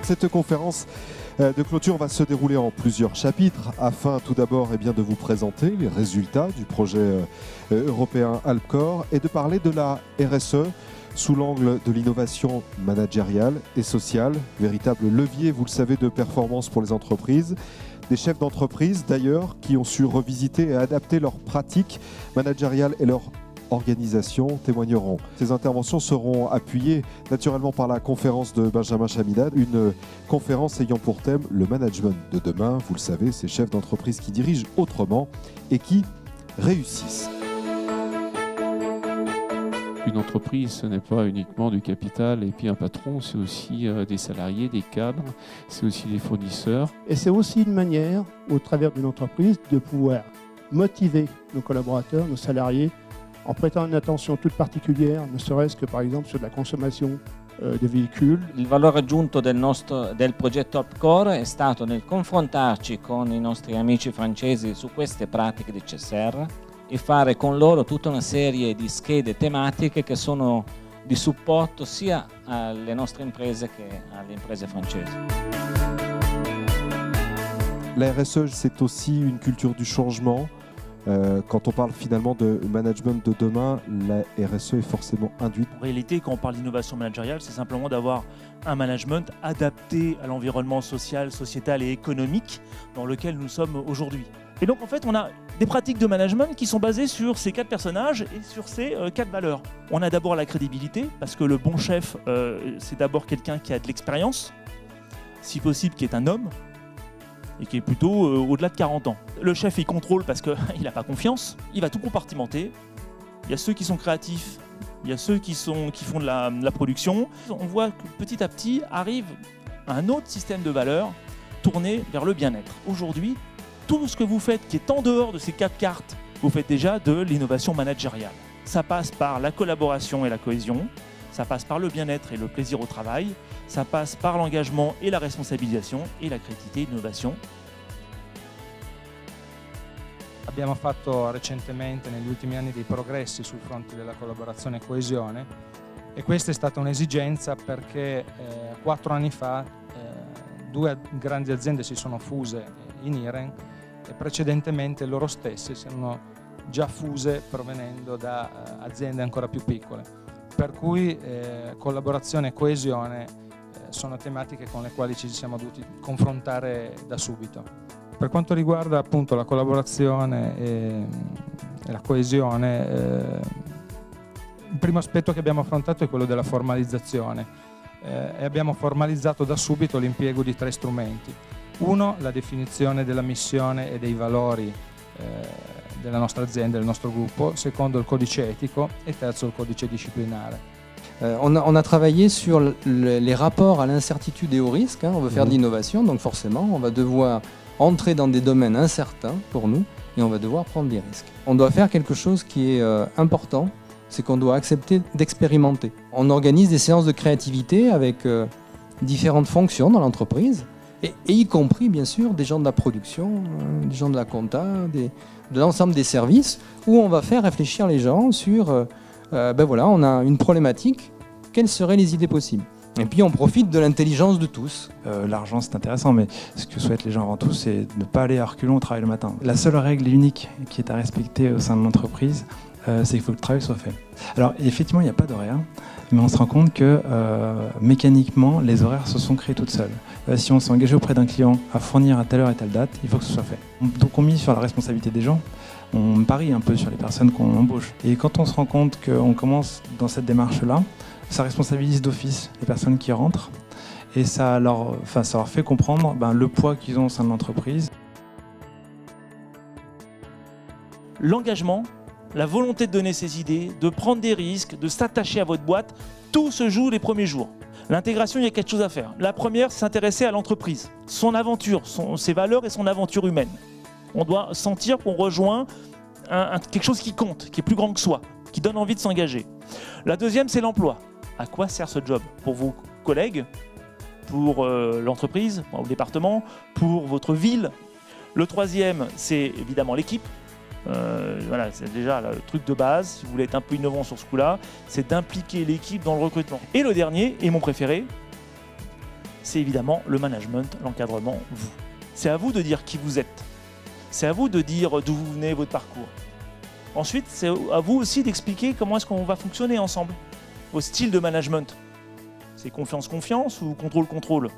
cette conférence de clôture va se dérouler en plusieurs chapitres afin tout d'abord de vous présenter les résultats du projet européen Alpcore et de parler de la RSE sous l'angle de l'innovation managériale et sociale, véritable levier, vous le savez, de performance pour les entreprises. Des chefs d'entreprise d'ailleurs qui ont su revisiter et adapter leurs pratiques managériales et leur organisation témoigneront. Ces interventions seront appuyées naturellement par la conférence de Benjamin Chamida, une conférence ayant pour thème le management de demain. Vous le savez, ces chefs d'entreprise qui dirigent autrement et qui réussissent. Une entreprise, ce n'est pas uniquement du capital et puis un patron, c'est aussi des salariés, des cadres, c'est aussi des fournisseurs. Et c'est aussi une manière, au travers d'une entreprise, de pouvoir motiver nos collaborateurs, nos salariés, en prêtant une attention toute particulière, ne serait-ce que par exemple sur la consommation dei veicoli. Il valore aggiunto del progetto Alpcore è stato nel confrontarci con i nostri amici francesi su queste pratiche di CSR e fare con loro tutta una serie di schede tematiche che sono di supporto sia alle nostre imprese che alle imprese francesi. La RSE, c'est aussi une culture du changement. Quand on parle finalement de management de demain, la RSE est forcément induite. En réalité, quand on parle d'innovation managériale, c'est simplement d'avoir un management adapté à l'environnement social, sociétal et économique dans lequel nous sommes aujourd'hui. Et donc en fait, on a des pratiques de management qui sont basées sur ces 4 personnages et sur ces 4 valeurs. On a d'abord la crédibilité, parce que le bon chef, c'est d'abord quelqu'un qui a de l'expérience, si possible qui est un homme, et qui est plutôt au-delà de 40 ans. Le chef, il contrôle parce qu'il n'a pas confiance, il va tout compartimenter. Il y a ceux qui sont créatifs, il y a ceux qui font de la production. On voit que petit à petit arrive un autre système de valeurs tourné vers le bien-être. Aujourd'hui, tout ce que vous faites qui est en dehors de ces 4 cartes, vous faites déjà de l'innovation managériale. Ça passe par la collaboration et la cohésion, ça passe par le bien-être et le plaisir au travail, ça passe par l'engagement et la responsabilisation et la créativité et l'innovation. Abbiamo fatto recentemente negli ultimi anni dei progressi sul fronte della collaborazione e coesione e questa è stata un'esigenza perché 4 anni fa 2 grandi aziende si sono fuse in Iren e precedentemente loro stesse si erano già fuse provenendo da aziende ancora più piccole. Per cui collaborazione e coesione sono tematiche con le quali ci siamo dovuti confrontare da subito. Per quanto riguarda appunto la collaborazione e la coesione, il primo aspetto che abbiamo affrontato è quello della formalizzazione e abbiamo formalizzato da subito l'impiego di 3 strumenti. Uno, la definizione della missione e dei valori della nostra azienda, del nostro gruppo, secondo il codice etico e terzo il codice disciplinare. On a travaillé sur les rapports à l'incertitude et au risque. On veut faire de l'innovation, donc forcément on va devoir entrer dans des domaines incertains pour nous et on va devoir prendre des risques. On doit faire quelque chose qui est important, c'est qu'on doit accepter d'expérimenter. On organise des séances de créativité avec différentes fonctions dans l'entreprise et y compris bien sûr des gens de la production, des gens de la compta, de l'ensemble des services où on va faire réfléchir les gens sur voilà, on a une problématique, quelles seraient les idées possibles? Et puis on profite de l'intelligence de tous. L'argent c'est intéressant, mais ce que souhaitent les gens avant tout, c'est de ne pas aller à reculons au travail le matin. La seule règle unique qui est à respecter au sein de l'entreprise, c'est qu'il faut que le travail soit fait. Alors effectivement, il n'y a pas d'horaire, mais on se rend compte que mécaniquement, les horaires se sont créés toutes seules. Si on s'est engagé auprès d'un client à fournir à telle heure et telle date, il faut que ce soit fait. Donc on mise sur la responsabilité des gens, on parie un peu sur les personnes qu'on embauche. Et quand on se rend compte qu'on commence dans cette démarche-là, ça responsabilise d'office les personnes qui rentrent et ça leur fait comprendre le poids qu'ils ont au sein de l'entreprise. L'engagement, la volonté de donner ses idées, de prendre des risques, de s'attacher à votre boîte, tout se joue les premiers jours. L'intégration, il y a quelque chose à faire. La première, c'est s'intéresser à l'entreprise, son aventure, ses valeurs et son aventure humaine. On doit sentir qu'on rejoint quelque chose qui compte, qui est plus grand que soi, qui donne envie de s'engager. La deuxième, c'est l'emploi. À quoi sert ce job? Pour vos collègues, pour l'entreprise, pour le département, pour votre ville. Le troisième, c'est évidemment l'équipe. Voilà, c'est déjà le truc de base, si vous voulez être un peu innovant sur ce coup-là, c'est d'impliquer l'équipe dans le recrutement. Et le dernier, et mon préféré, c'est évidemment le management, l'encadrement, vous. C'est à vous de dire qui vous êtes. C'est à vous de dire d'où vous venez, votre parcours. Ensuite, c'est à vous aussi d'expliquer comment est-ce qu'on va fonctionner ensemble. Vos styles de management. C'est confiance-confiance ou contrôle-contrôle.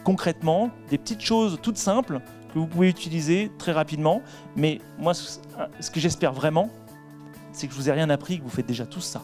Concrètement, des petites choses toutes simples que vous pouvez utiliser très rapidement. Mais moi, ce que j'espère vraiment, c'est que je vous ai rien appris, que vous faites déjà tout ça.